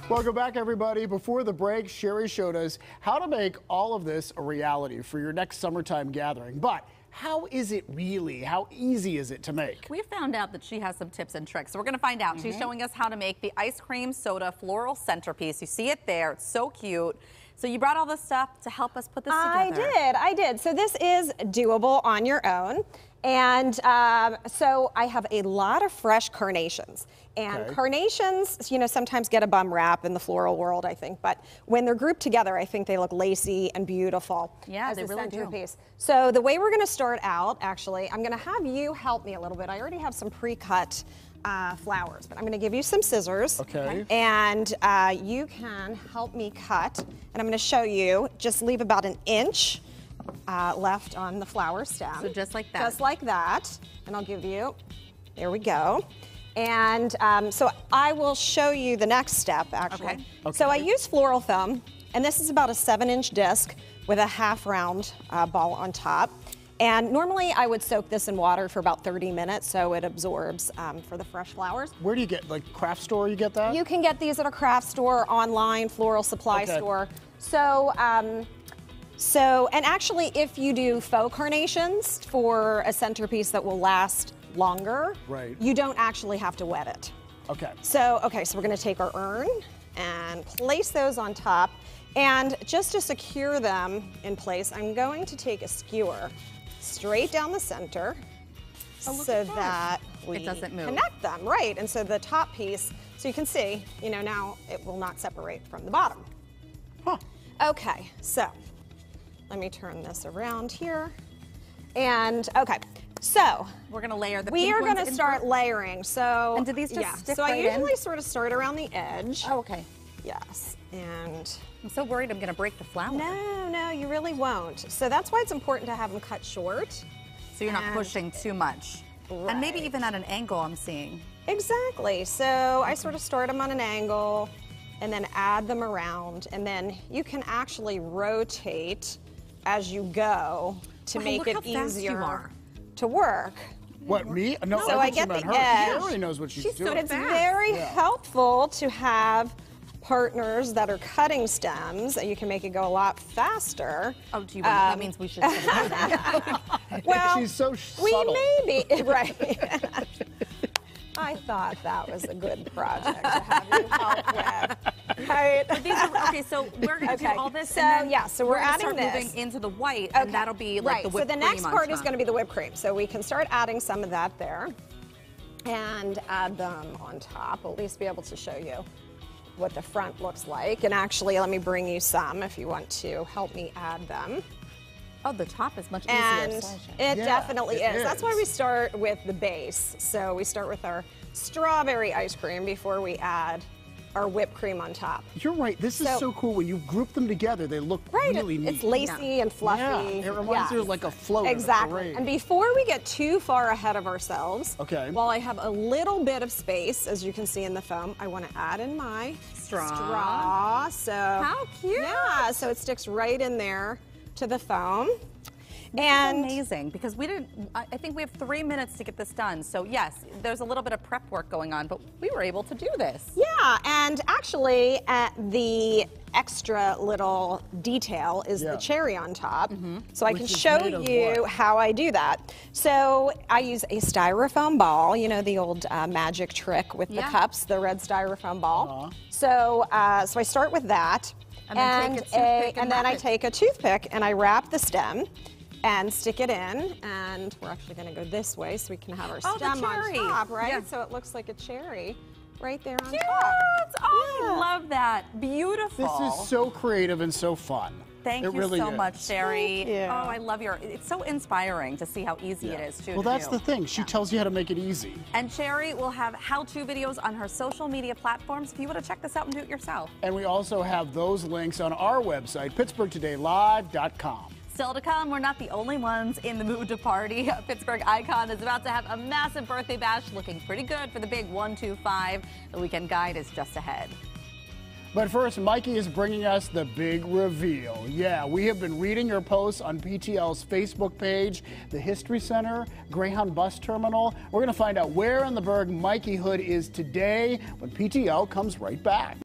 Welcome back, everybody. Before the break, Shari showed us how to make all of this a reality for your next summertime gathering. But how is it really? How easy is it to make? We found out that she has some tips and tricks, so we're going to find out. She's showing us how to make the ice cream soda floral centerpiece. You see it there. It's so cute. So you brought all this stuff to help us put this together. I did. So this is doable on your own. And so I have a lot of fresh carnations. And carnations, you know, sometimes get a bum rap in the floral world, I think. But when they're grouped together, I think they look lacy and beautiful. Yeah, as they really centerpiece. Do. So the way we're going to start out, actually, I'm going to have you help me a little bit. I already have some pre-cut flowers, but I'm going to give you some scissors. Okay. And you can help me cut. And I'm going to show you, just leave about an inch left on the flower stem. So just like that. Just like that. And I'll give you, there we go. And so I will show you the next step, actually. Okay. So I use floral foam, and this is about a 7-inch disc with a half-round ball on top. And normally I would soak this in water for about 30 minutes so it absorbs for the fresh flowers. Where do you get, like craft store, you get that? You can get these at a craft store, online, floral supply store. So, and actually if you do faux carnations for a centerpiece that will last longer, you don't actually have to wet it. Okay. So, so we're gonna take our urn and place those on top. And just to secure them in place, I'm going to take a skewer straight down the center so that we doesn't move. Connect them, right. And so the top piece, so you can see, you know, now it will not separate from the bottom. Huh. Okay, so let me turn this around here. And so we're going to layer the We are going to start layering. So, and do these just stick so right I usually sort of start around the edge. Oh, okay. Yes, and I'm so worried I'm going to break the flower. No, you really won't. So that's why it's important to have them cut short. So you're not pushing too much. Right. And maybe even at an angle, I'm seeing. Exactly. So I sort of start them on an angle and then add them around, and then you can actually rotate as you go to make it easier to work. What, me? No, so I get the edge. Shari knows what she's doing. But it's very helpful to have partners that are cutting stems. You can make it go a lot faster. Oh, do you want that means we should do that. Well, she's so subtle. We may be, right. I thought that was a good project to have you help with. Right. Okay, so we're going to do all this. So, and then so we're adding start this. moving into the white, and that'll be like the whipped cream. So the next part is going to be the whipped cream. So we can start adding some of that there and add them on top. I'll at least be able to show you what the front looks like. And actually, let me bring you some if you want to help me add them. Oh, the top is much easier. And it definitely is. That's why we start with the base. So we start with our strawberry ice cream before we add our whipped cream on top. You're right. This is so cool. When you group them together, they look really neat. It's lacy and fluffy. Yeah, it reminds me of like a float. Exactly. And before we get too far ahead of ourselves, while I have a little bit of space, as you can see in the foam, I want to add in my straw. So how cute! Yeah, so it sticks right in there to the foam. This is amazing, because we didn't, I think we have 3 minutes to get this done. So yes, there's a little bit of prep work going on, but we were able to do this. Yeah, and actually the extra little detail is the cherry on top. So I can show you how I do that. So I use a styrofoam ball, you know, the old magic trick with the cups, the red styrofoam ball. So, so I start with that. And then I take a toothpick and I wrap the stem and stick it in, and we're actually going to go this way so we can have our stem on top, right? Yeah. So it looks like a cherry right there on top. Oh, I love that. Beautiful. This is so creative and so fun. Thank you so much, Shari. Oh, I love it's so inspiring to see how easy it is, too. Well, that's the thing. She tells you how to make it easy. And Shari will have how-to videos on her social media platforms if you want to check this out and do it yourself. And we also have those links on our website, PittsburghTodayLive.com. Still to come, we're not the only ones in the mood to party. A Pittsburgh icon is about to have a massive birthday bash, looking pretty good for the big 125. The weekend guide is just ahead. But first, Mikey is bringing us the big reveal. Yeah, we have been reading your posts on PTL's Facebook page, the History Center, Greyhound Bus Terminal. We're going to find out where in the Berg Mikey Hood is today when PTL comes right back.